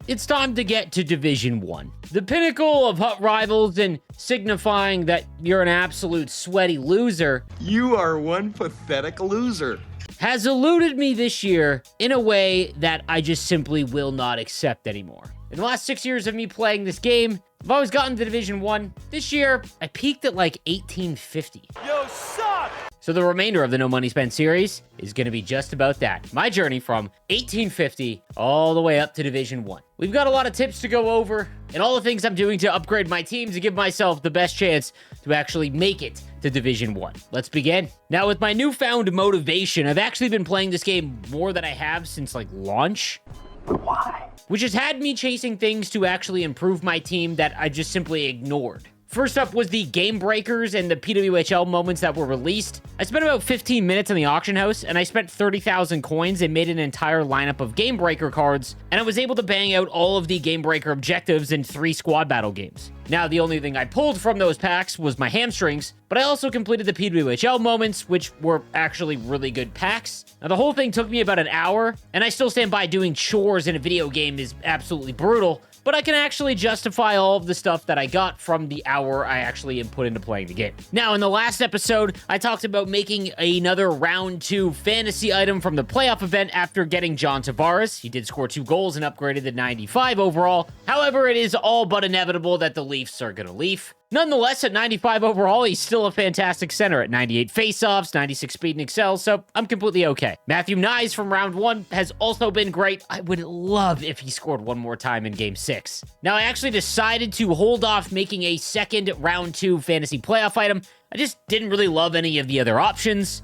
it's time to get to Division 1. The pinnacle of Hut Rivals and signifying that you're an absolute sweaty loser. You are one pathetic loser. Has eluded me this year in a way that I just simply will not accept anymore. In the last 6 years of me playing this game, I've always gotten to Division 1. This year, I peaked at like 1850. Yo, suck! So the remainder of the No Money Spent series is going to be just about that. My journey from 1850 all the way up to Division 1. We've got a lot of tips to go over and all the things I'm doing to upgrade my team to give myself the best chance to actually make it to Division 1. Let's begin. Now, with my newfound motivation, I've actually been playing this game more than I have since like launch. Why? Which has had me chasing things to actually improve my team that I just simply ignored. First up was the Game Breakers and the PWHL moments that were released. I spent about 15 minutes in the auction house, and I spent 30,000 coins and made an entire lineup of Game Breaker cards, and I was able to bang out all of the Game Breaker objectives in 3 squad battle games. Now, the only thing I pulled from those packs was my hamstrings, but I also completed the PWHL moments, which were actually really good packs. Now, the whole thing took me about an hour, and I still stand by doing chores in a video game is absolutely brutal, but I can actually justify all of the stuff that I got from the hour I actually put into playing the game. Now, in the last episode, I talked about making another round 2 fantasy item from the playoff event after getting John Tavares. He did score 2 goals and upgraded to 95 overall. However, it is all but inevitable that the Leafs are gonna leaf. Nonetheless, at 95 overall, he's still a fantastic center at 98 faceoffs, 96 speed and excel, so I'm completely okay. Matthew Nyes from round 1 has also been great. I would love if he scored one more time in game 6. Now, I actually decided to hold off making a second round 2 fantasy playoff item. I just didn't really love any of the other options.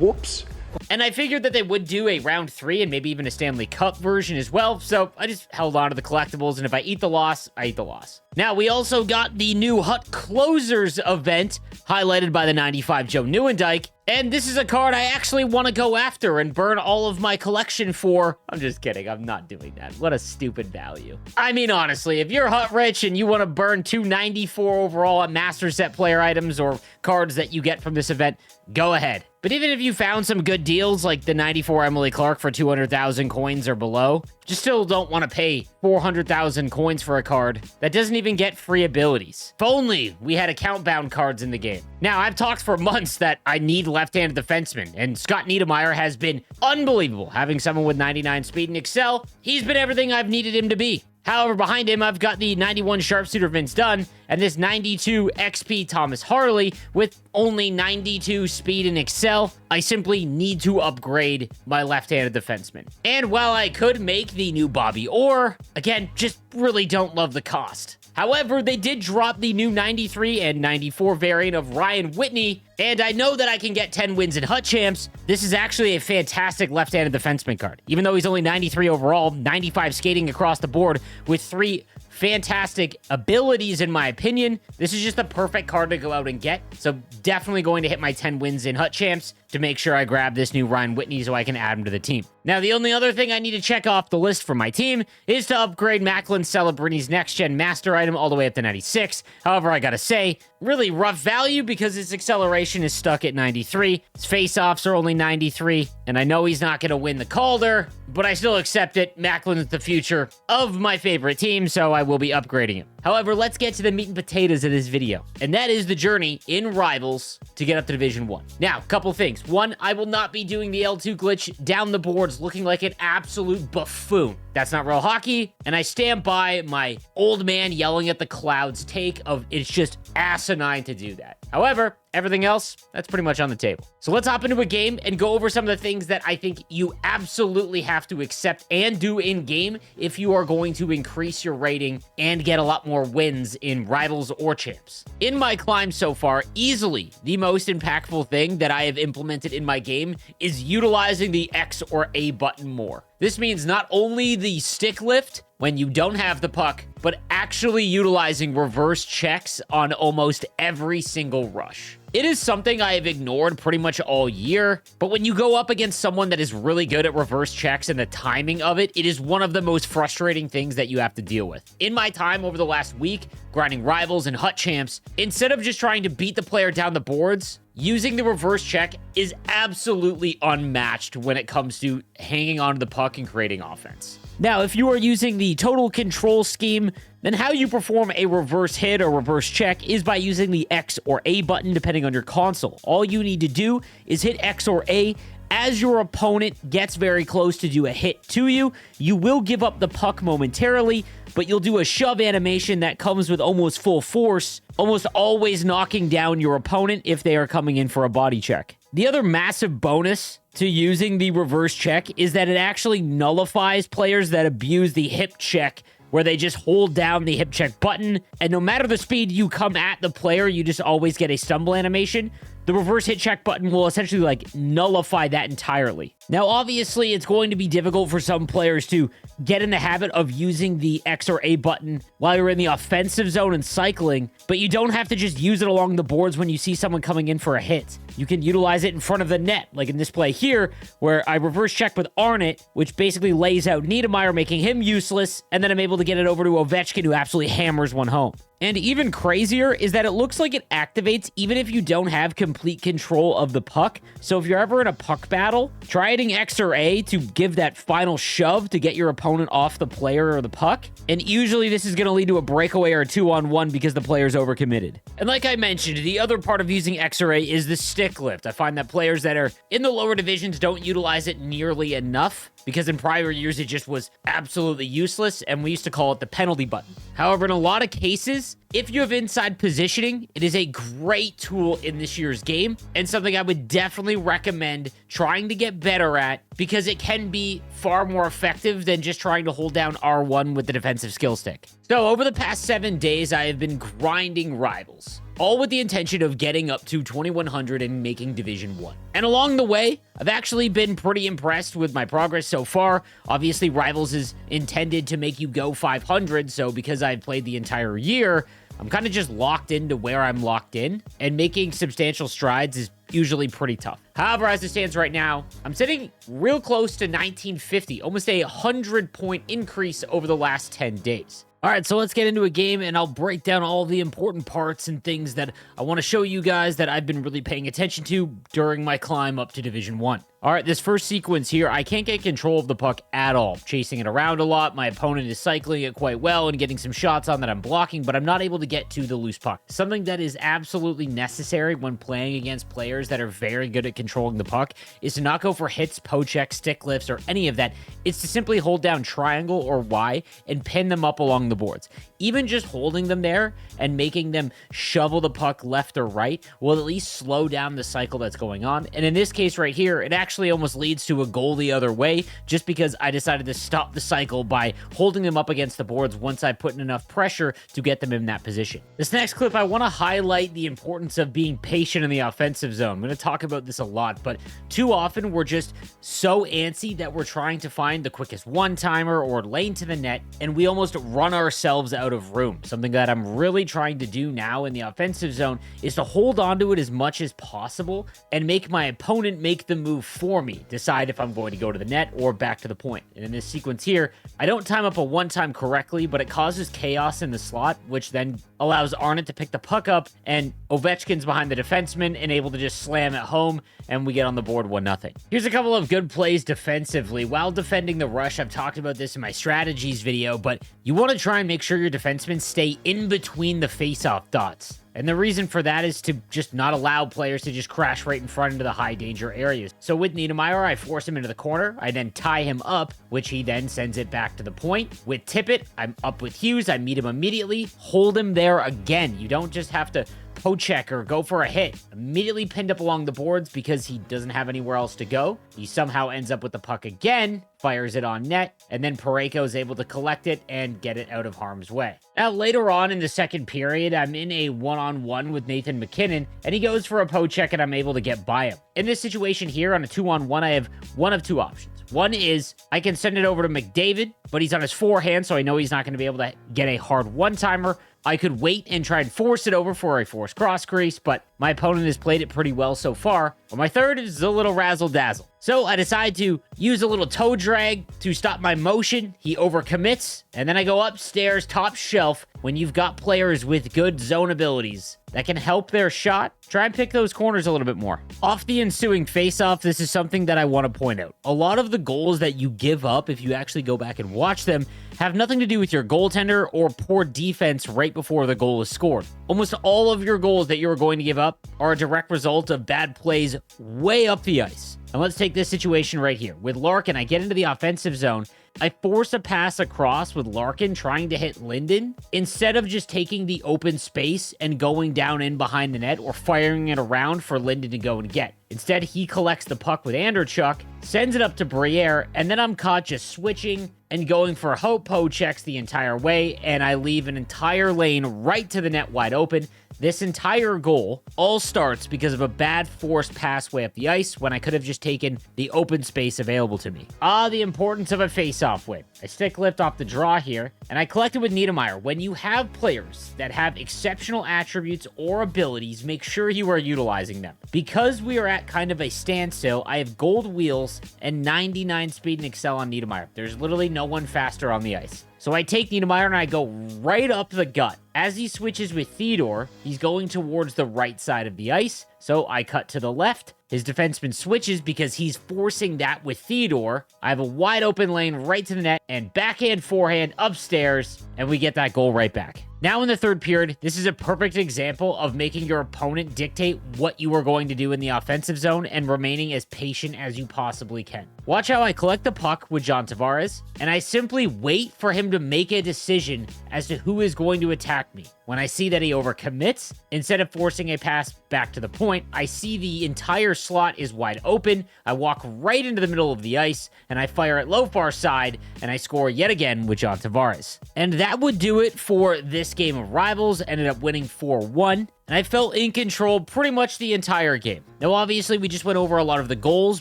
Whoops. And I figured that they would do a round 3 and maybe even a Stanley Cup version as well, so I just held on to the collectibles, and if I eat the loss, I eat the loss. Now, we also got the new Hut Closers event, highlighted by the 95 Joe Nieuwendyk, and this is a card I actually want to go after and burn all of my collection for. I'm just kidding, I'm not doing that. What a stupid value. I mean, honestly, if you're Hut Rich and you want to burn 294 overall at Master Set player items or cards that you get from this event, go ahead. But even if you found some good deals like the 94 Emily Clark for 200,000 coins or below, you still don't want to pay 400,000 coins for a card that doesn't even get free abilities. If only we had account-bound cards in the game. Now, I've talked for months that I need left-handed defensemen, and Scott Niedermayer has been unbelievable. Having someone with 99 speed and excel, he's been everything I've needed him to be. However, behind him, I've got the 91 Sharpshooter Vince Dunn and this 92 XP Thomas Harley with only 92 speed and excel. I simply need to upgrade my left-handed defenseman. And while I could make the new Bobby Orr, again, just really don't love the cost. However, they did drop the new 93 and 94 variant of Ryan Whitney, and I know that I can get 10 wins in Hut Champs. This is actually a fantastic left-handed defenseman card. Even though he's only 93 overall, 95 skating across the board with 3 fantastic abilities, in my opinion. This is just the perfect card to go out and get. So definitely going to hit my 10 wins in Hut Champs to make sure I grab this new Ryan Whitney so I can add him to the team. Now, the only other thing I need to check off the list for my team is to upgrade Macklin Celebrini's next-gen master item all the way up to 96. However, I gotta say, really rough value because his acceleration is stuck at 93. His face-offs are only 93, and I know he's not gonna win the Calder, but I still accept it. Macklin is the future of my favorite team, so I will be upgrading him. However, let's get to the meat and potatoes of this video, and that is the journey in Rivals to get up to Division 1. Now, a couple things. One, I will not be doing the L2 glitch down the boards looking like an absolute buffoon. That's not real hockey, and I stand by my old man yelling at the clouds take of it's just asinine to do that. However, everything else, that's pretty much on the table. So let's hop into a game and go over some of the things that I think you absolutely have to accept and do in-game if you are going to increase your rating and get a lot more wins in Rivals or Champs. In my climb so far, easily the most impactful thing that I have implemented in my game is utilizing the X or A button more. This means not only the stick lift when you don't have the puck, but actually utilizing reverse checks on almost every single rush. It is something I have ignored pretty much all year, but when you go up against someone that is really good at reverse checks and the timing of it, it is one of the most frustrating things that you have to deal with. In my time over the last week, grinding Rivals and Hut Champs, instead of just trying to beat the player down the boards, using the reverse check is absolutely unmatched when it comes to hanging on to the puck and creating offense. Now, if you are using the total control scheme, then how you perform a reverse hit or reverse check is by using the X or A button depending on your console. All you need to do is hit X or A. As your opponent gets very close to do a hit to you, you will give up the puck momentarily, but you'll do a shove animation that comes with almost full force, almost always knocking down your opponent if they are coming in for a body check. The other massive bonus to using the reverse check is that it actually nullifies players that abuse the hip check, where they just hold down the hip check button, and no matter the speed you come at the player, you just always get a stumble animation. The reverse hit check button will essentially like nullify that entirely. Now, obviously, it's going to be difficult for some players to get in the habit of using the X or A button while you're in the offensive zone and cycling, but you don't have to just use it along the boards when you see someone coming in for a hit. You can utilize it in front of the net, like in this play here, where I reverse check with Arnott, which basically lays out Niedermeyer, making him useless, and then I'm able to get it over to Ovechkin, who absolutely hammers one home. And even crazier is that it looks like it activates even if you don't have complete control of the puck. So if you're ever in a puck battle, try hitting X or A to give that final shove to get your opponent off the player or the puck. And usually this is going to lead to a breakaway or a 2-on-1 because the player's overcommitted. And like I mentioned, the other part of using X or A is the stick lift. I find that players that are in the lower divisions don't utilize it nearly enough, because in prior years it just was absolutely useless, and we used to call it the penalty button. However, in a lot of cases, if you have inside positioning, it is a great tool in this year's game, and something I would definitely recommend trying to get better at, because it can be far more effective than just trying to hold down R1 with the defensive skill stick. So over the past 7 days, I have been grinding Rivals, all with the intention of getting up to 2100 and making Division 1. And along the way, I've actually been pretty impressed with my progress so far. Obviously, Rivals is intended to make you go 500, so because I've played the entire year, I'm kind of just locked into where I'm locked in, and making substantial strides is usually pretty tough. However, as it stands right now, I'm sitting real close to 1950, almost a 100-point increase over the last 10 days. All right, so let's get into a game, and I'll break down all the important parts and things that I want to show you guys that I've been really paying attention to during my climb up to Division 1. All right, this first sequence here, I can't get control of the puck at all. Chasing it around a lot, my opponent is cycling it quite well and getting some shots on that I'm blocking, but I'm not able to get to the loose puck. Something that is absolutely necessary when playing against players that are very good at controlling the puck is to not go for hits, poke-checks, stick lifts, or any of that. It's to simply hold down triangle or Y and pin them up along the boards. Even just holding them there and making them shovel the puck left or right will at least slow down the cycle that's going on. And in this case right here, it actually almost leads to a goal the other way, just because I decided to stop the cycle by holding them up against the boards once I put in enough pressure to get them in that position. This next clip, I want to highlight the importance of being patient in the offensive zone. I'm going to talk about this a lot, but too often we're just so antsy that we're trying to find the quickest one-timer or lane to the net, and we almost run ourselves out of room. Something that I'm really trying to do now in the offensive zone is to hold on to it as much as possible and make my opponent make the move for me, decide if I'm going to go to the net or back to the point. And in this sequence here, I don't time up a one-time correctly, but it causes chaos in the slot, which then allows Arnott to pick the puck up, and Ovechkin's behind the defenseman and able to just slam it home, and we get on the board 1-0. Here's a couple of good plays defensively. While defending the rush, I've talked about this in my strategies video, but you want to try and make sure your defensemen stay in between the face-off dots. And the reason for that is to just not allow players to just crash right in front into the high danger areas. So with Niedermeyer, I force him into the corner. I then tie him up, which he then sends it back to the point. With Tippett, I'm up with Hughes. I meet him immediately, hold him there again. You don't just have to poke-check or go for a hit. Immediately pinned up along the boards because he doesn't have anywhere else to go. He somehow ends up with the puck again, fires it on net, and then Parayko is able to collect it and get it out of harm's way. Now, later on in the second period, I'm in a one-on-one with Nathan MacKinnon, and he goes for a poke-check, and I'm able to get by him. In this situation here, on a 2-on-1, I have one of two options. One is I can send it over to McDavid, but he's on his forehand, so I know he's not going to be able to get a hard one-timer. I could wait and try and force it over for a forced cross crease, but my opponent has played it pretty well so far. Or my third is a little razzle-dazzle. So I decide to use a little toe drag to stop my motion. He overcommits, and then I go upstairs top shelf when you've got players with good zone abilities. that can help their shot, try and pick those corners a little bit more. Off the ensuing face-off, this is something that I want to point out. A lot of the goals that you give up, if you actually go back and watch them, have nothing to do with your goaltender or poor defense right before the goal is scored. Almost all of your goals that you're going to give up are a direct result of bad plays way up the ice. And let's take this situation right here. With Larkin, I get into the offensive zone. I force a pass across with Larkin trying to hit Linden instead of just taking the open space and going down in behind the net or firing it around for Linden to go and get. Instead, he collects the puck with Andrechuk, sends it up to Briere, and then I'm caught just switching and going for Hopo checks the entire way, and I leave an entire lane right to the net wide open. This entire goal all starts because of a bad forced pass way up the ice when I could have just taken the open space available to me. The importance of a face-off win. I stick lift off the draw here, and I collected with Niedermayer. When you have players that have exceptional attributes or abilities, make sure you are utilizing them. Because we are at kind of a standstill, I have gold wheels and 99 speed and excel on Niedermayer. There's literally no one faster on the ice. So I take Niedermayer and I go right up the gut. As he switches with Theodore, he's going towards the right side of the ice. So I cut to the left. His defenseman switches because he's forcing that with Theodore. I have a wide open lane right to the net and backhand, forehand, upstairs, and we get that goal right back. Now in the third period, this is a perfect example of making your opponent dictate what you are going to do in the offensive zone and remaining as patient as you possibly can. Watch how I collect the puck with John Tavares, and I simply wait for him to make a decision as to who is going to attack me. When I see that he overcommits, instead of forcing a pass back to the point, I see the entire slot is wide open. I walk right into the middle of the ice, and I fire it low far side, and I score yet again with John Tavares. And that would do it for this game of Rivals. Ended up winning 4-1. And I felt in control pretty much the entire game. Now, obviously, we just went over a lot of the goals,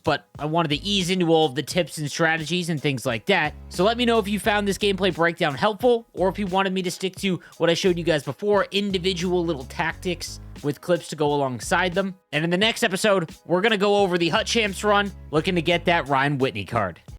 but I wanted to ease into all of the tips and strategies and things like that. So let me know if you found this gameplay breakdown helpful, or if you wanted me to stick to what I showed you guys before, individual little tactics with clips to go alongside them. And in the next episode, we're going to go over the Hut Champs run, looking to get that Ryan Whitney card.